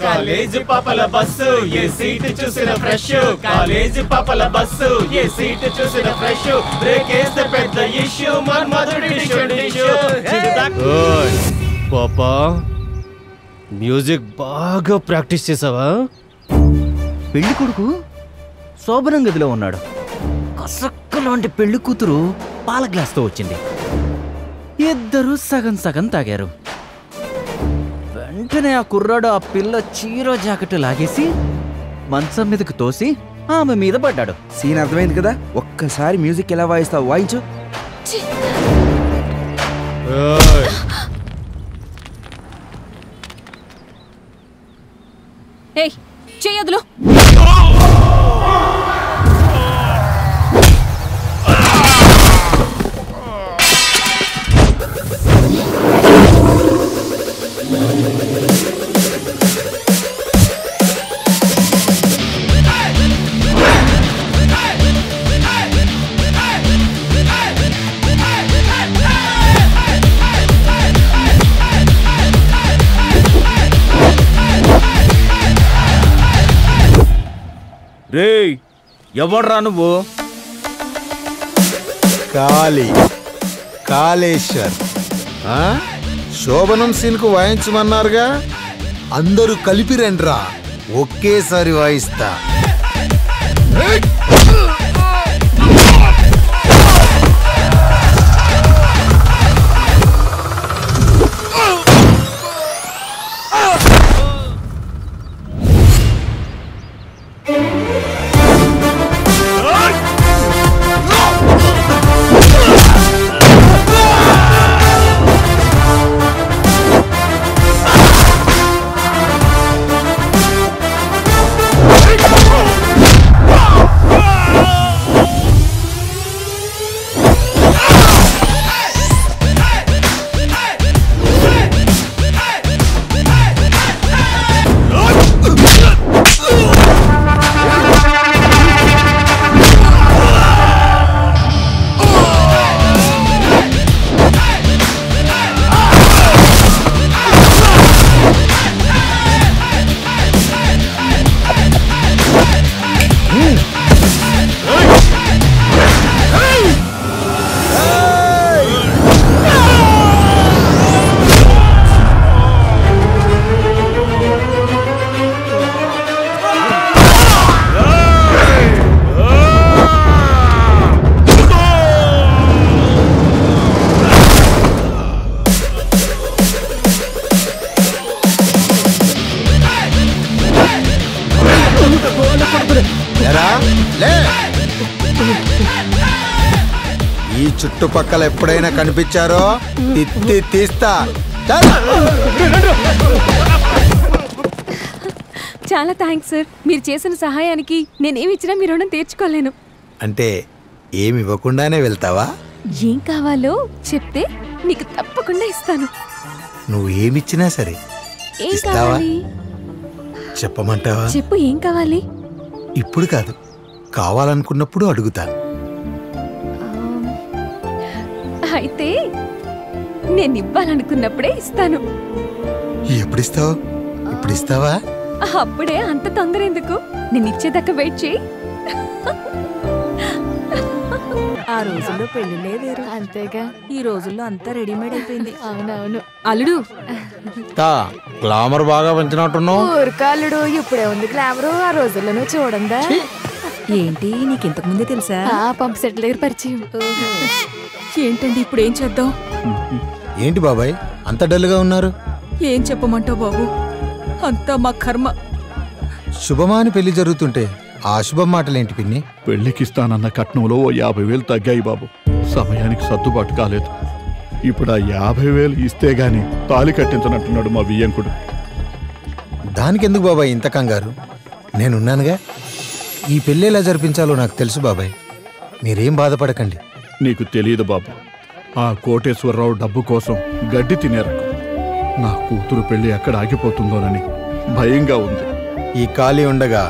College పాపల bus ఏ seat చూసిన fresh college పాపల బస్సు ఏ సీట్ చూసిన ఫ్రెష్ బ్రేక్ వేస్తే పెద్ద ఇష్యూ మన్మధుడి డిషు పాపా మ్యూజిక్ బాగా ప్రాక్టీస్ చేసావా? పెళ్లి కొడుకు శోభనం గదిలో ఉన్నాడు. కసక్కలాంటి పెళ్లి కూతురు పాల గ్లాస్తో వచ్చింది. ఇద్దరు సగం సగం తాగారు. వెంటనే ఆ కుర్రాడు ఆ పిల్ల చీర జాకెట్ లాగేసి మంచం మీదకి తోసి ఆమె మీద పడ్డాడు. సీన్ అర్థమైంది కదా? ఒక్కసారి మ్యూజిక్ ఎలా వాయిస్తావు? వాయించు. ఏయ్ చెయ్యదులు. రేయ్ ఎవడ్రా నువ్వు? కాళేశ్వర్ శోభనం సీన్కు వాయించమన్నారుగా, అందరూ కలిపి రండ్రా, ఒకేసారి వాయిస్తా. ఈ చుట్టుపక్కల ఎప్పుడైనా కనిపించారో తీస్తా. చాలా థ్యాంక్స్ సార్. మీరు చేసిన సహాయానికి నేనేమి ఇచ్చినా మీ రుణం తీర్చుకోలేను. అంటే ఏమి ఇవ్వకుండానే వెళ్తావా? ఏం కావాలో చెప్తే నీకు తప్పకుండా ఇస్తాను. నువ్వు ఏమిచ్చినా సరే ఏం ఇస్తావా? కావాలి చెప్పమంటావా? చెప్పు. ఏం కావాలి? ఇప్పుడు కాదు, కావాలనుకున్నప్పుడు అడుగుతాను. అయితే నేను ఇవ్వాలనుకున్నప్పుడే ఇస్తాను. ఎప్పుడిస్తావు? ఇప్పుడు ఇస్తావా? అప్పుడే అంత తొందర ఎందుకు? నేను ఇచ్చేదాకా వెయిట్ చేయి. ఆ రోజుల్లో పెళ్లిలే వేరు. అంతేగా, ఈ రోజుల్లో అంతా రెడీమేడ్ అయిపోయింది. అవునవును. అల్లుడు గ్లామర్ బాగా పెంచినట్టున్నావు. ఊరికాలుడు ఇప్పుడే ఉంది గ్లామరు, ఆ రోజుల్లోనూ చూడందా. ఏంటి నీకు ఇంతకు ముందే తెలుసా? పంప్ సెట్ దగ్గర పరిచయం. ఏంటండి ఇప్పుడు ఏం చేద్దాం? ఏంటి బాబాయ్ అంత డల్గా ఉన్నారు? ఏం చెప్పమంటావు బాబు, అంతా మా కర్మ. శుభమాని పెళ్లి జరుగుతుంటే ఆ అశుభం మాటలేంటి పిన్ని? పెళ్లికిస్తానన్న కట్నంలో 50,000 తగ్గాయి బాబు. సమయానికి సర్దుబాటు కాలేదు. ఇప్పుడు ఆ 50,000 ఇస్తే గాని తాళి కట్టించనంటున్నాడు మా వియ్యంకుడు. దానికెందుకు బాబాయ్ ఇంత కంగారు? నేనున్నానుగా. ఈ పెళ్లి ఎలా జరిపించాలో నాకు తెలుసు బాబాయ్, మీరేం బాధపడకండి. నీకు తెలియదు బాబు, ఆ కోటేశ్వరరావు డబ్బు కోసం గడ్డి తినేరకు. నా కూతురు పెళ్లి ఎక్కడ ఆగిపోతుందోనని భయంగా ఉంది. ఈ ఖాళీ ఉండగా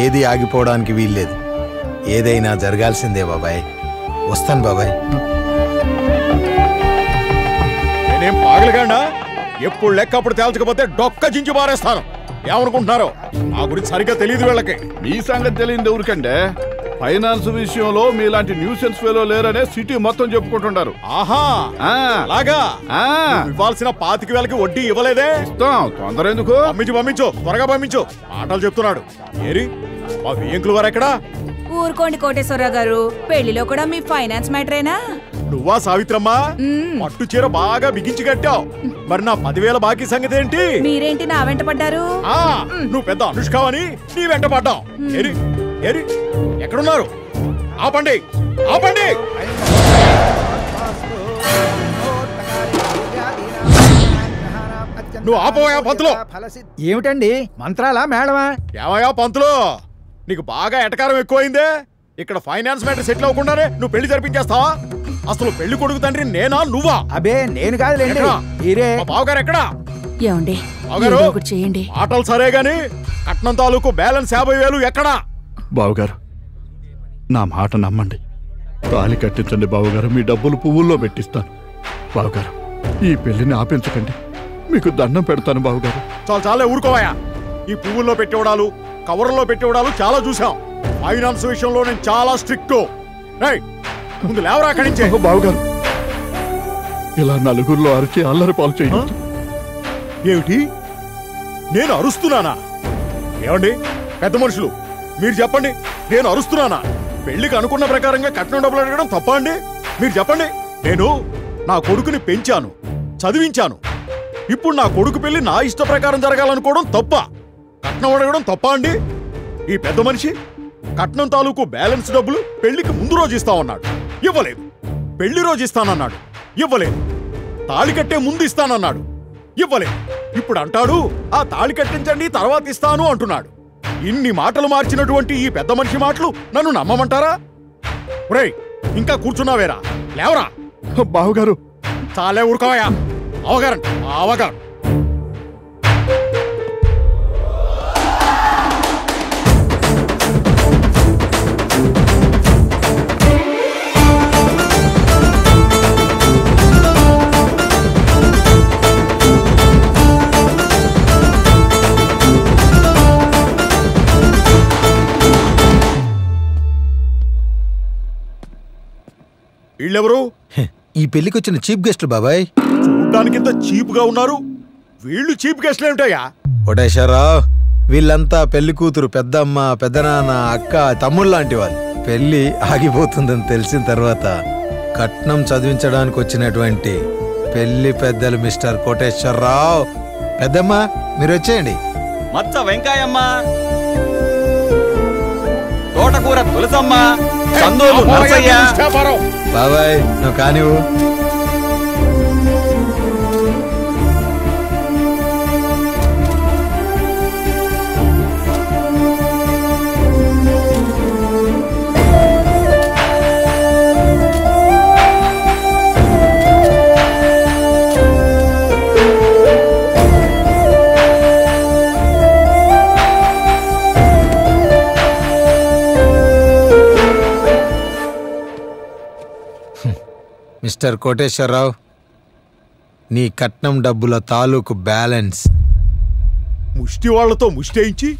ఏది ఆగిపోవడానికి వీల్లేదు. ఏదైనా జరగాల్సిందే బాబాయ్. వస్తాను బాబాయ్. నేనేం పాగలగాడా? ఎప్పుడు లెక్క అప్పుడు తేల్చకపోతే డొక్క జించి పారేస్తాను. ఏమనుకుంటున్నారు? నా గురించి సరిగ్గా తెలియదు వీళ్ళకి. మీ సంగతి తెలియదు ఎవరికంటే ఫైనాన్స్ విషయంలో మీలాంటి న్యూసెన్స్ ఫెలో లేరనే సిటీ మొత్తం చెప్పుకుంటుంటారు. ఆహా, అలాగా? ఇవ్వాల్సిన 25,000కి వడ్డీ ఇవ్వలేదే? ఇస్తాం, తొందర ఎందుకు? పంపించు, త్వరగా పంపించు. మాటలు చెప్తున్నాడు. ఏరి మా వియ్యంకులు వారు ఎక్కడా? ఊరుకోండి కోటేశ్వరరావు గారు, పెళ్లిలో కూడా మీ ఫైనాన్స్ మ్యాటరేనా? నువ్వా సావిత్రమ్మా? పట్టు చీర బాగా బిగించి కట్టావు. మరి నా 10,000 బాకీ సంగతి ఏంటి? మీరేంటి నా వెంట పడ్డారు? నువ్వు పెద్ద అనుష్కావని నీ వెంట పడ్డావు. ఏరి ఏరి ఎక్కడున్నారు? ఆపండి, ఆపండి. నువ్వు ఆపోయా పంతులు. ఏమిటండి, మంత్రాలా మేడమా? ఏమయ్యా పంతులు, నీకు బాగా ఎటకారం ఎక్కువైందే. ఇక్కడ ఫైనాన్స్ మ్యాటర్ సెటిల్ అవ్వకుండానే నువ్వు పెళ్లి జరిపించేస్తావా? అసలు పెళ్లి కొడుకు తండ్రి నేనా నువ్వా? అబే నేను కాదులేండి. మా బావగారు ఎక్కడా? ఏమండి చేయండి. మాటలు సరే గాని కట్నం తాలూకు బ్యాలెన్స్ 50,000 ఎక్కడా? బావుగారు, నా మాట నమ్మండి. తాళి కట్టించండి బావుగారు, మీ డబ్బులు పువ్వుల్లో పెట్టిస్తాను. బావుగారు, ఈ పెళ్లిని ఆపించకండి, మీకు దండం పెడతాను బావుగారు. చాలే ఊరుకోవయా. ఈ పువ్వుల్లో పెట్టేవడాలు, కవర్లో పెట్టేవడాలు చాలా చూసాం. ఫైనాన్స్ విషయంలో నేను చాలా స్ట్రిక్ట్. ముందు లేవరా అక్కడి నుంచే. బావుగారు, ఇలా నలుగురిలో అరిచి అల్లరి పాలు చేయొద్దు. ఏమిటి, నేను అరుస్తున్నానా? ఏమండి పెద్ద మనుషులు, మీరు చెప్పండి, నేను అరుస్తున్నానా? పెళ్లికి అనుకున్న ప్రకారంగా కట్నం డబ్బులు అడగడం తప్ప అండి? మీరు చెప్పండి. నేను నా కొడుకుని పెంచాను, చదివించాను. ఇప్పుడు నా కొడుకు పెళ్లి నా ఇష్ట ప్రకారం జరగాలనుకోవడం తప్ప? కట్నం అడగడం తప్ప అండి? ఈ పెద్ద మనిషి కట్నం తాలూకు బ్యాలెన్స్ డబ్బులు పెళ్లికి ముందు రోజు ఇస్తామన్నాడు, ఇవ్వలేదు. పెళ్లి రోజు ఇస్తానన్నాడు, ఇవ్వలేదు. తాళి కట్టే ముందు ఇస్తానన్నాడు, ఇవ్వలేదు. ఇప్పుడు అంటాడు ఆ తాళి కట్టించండి తర్వాత ఇస్తాను అంటున్నాడు. ఇన్ని మాటలు మార్చినటువంటి ఈ పెద్ద మనిషి మాటలు నన్ను నమ్మమంటారా? ఒరేయ్, ఇంకా కూర్చున్నావేరా? లేవరా. బావుగారు, చాలే ఊరుకోవయా. అవగారంట అవగారు. వీళ్ళెవరు? ఈ పెళ్లికి వచ్చిన చీఫ్ గెస్ట్లు బాబాయ్. చూడ్డానికి ఇంత చీప్ గా ఉన్నారు. వీళ్ళు చీఫ్ గెస్ట్లు ఏమిటయ్యా? కోటేశ్వరరావు, వీళ్ళంతా పెళ్లి కూతురు, పెద్దమ్మ, పెద్దనాన్న, అక్క, తమ్ముళ్ళు లాంటి వాళ్ళు. పెళ్లి ఆగిపోతుందని తెలిసిన తర్వాత కట్నం చదివించడానికి వచ్చినటువంటి పెళ్లి పెద్దలు మిస్టర్ కోటేశ్వరరావు. పెద్దమ్మ మీరు వచ్చేయండి. మచ్చ వెంకాయమ్మ, తోటకూర తులసమ్మ, చందోలు నరసయ్య. బాబాయ్ నువ్వు కానివ్వు. మిస్టర్ కోటేశ్వరరావు, నీ కట్నం డబ్బుల తాలూకు బ్యాలెన్స్. ముష్టి వాళ్లతో ముష్టేయించి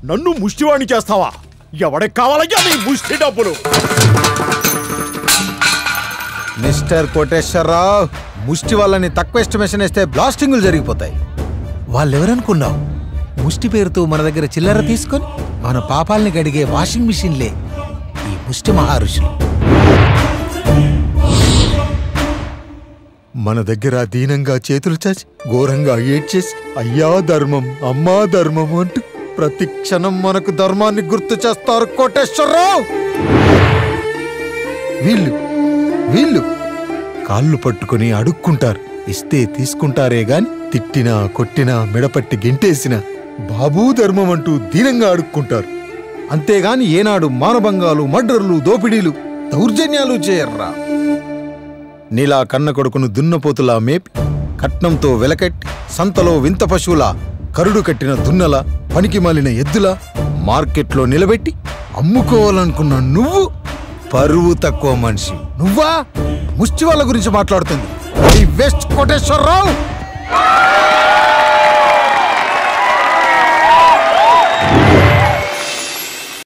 నన్ను ముష్టివాణ్ణి చేస్తావా? ఎవడికి కావాలయ్యా నీ ముష్టి డబ్బులు? మిస్టర్ కోటేశ్వరరావు, ముష్టి వాళ్ళని తక్కువ ఎస్టిమేషన్ వేస్తే బ్లాస్టింగులు జరిగిపోతాయి. వాళ్ళెవరనుకున్నావు? ముష్టి పేరుతో మన దగ్గర చిల్లర తీసుకొని మన పాపాలని గడిగే వాషింగ్ మిషన్లే ఈ ముష్టి మహారుషులు. మన దగ్గర దీనంగా చేతులు చాచి ఘోరంగా ఏడ్చేసి అయ్యా ధర్మం, అమ్మా ధర్మం అంటూ ప్రతి క్షణం మనకు ధర్మాన్ని గుర్తు చేస్తారు కోటేశ్వరరావు. వీళ్ళు వీళ్ళు కాళ్ళు పట్టుకుని అడుక్కుంటారు, ఇస్తే తీసుకుంటారే గాని తిట్టినా కొట్టినా మెడపట్టి గెంటేసినా బాబూ ధర్మం అంటూ దీనంగా అడుక్కుంటారు. అంతేగాని ఏనాడు మానభంగాలు, మర్డర్లు, దోపిడీలు, దౌర్జన్యాలు చేయర్రా. నీలా కన్న కొడుకును దున్నపోతులా మేపి కట్నంతో వెలకట్టి సంతలో వింత పశువులా కరుడు కట్టిన దున్నల, పనికి మాలిన ఎద్దులా మార్కెట్లో నిలబెట్టి అమ్ముకోవాలనుకున్న నువ్వు పరువు తక్కువ మనిషి. నువ్వా ముష్టి వాళ్ళ గురించి మాట్లాడుతుంది ఈ వెస్ట్ కోటేశ్వరరావు?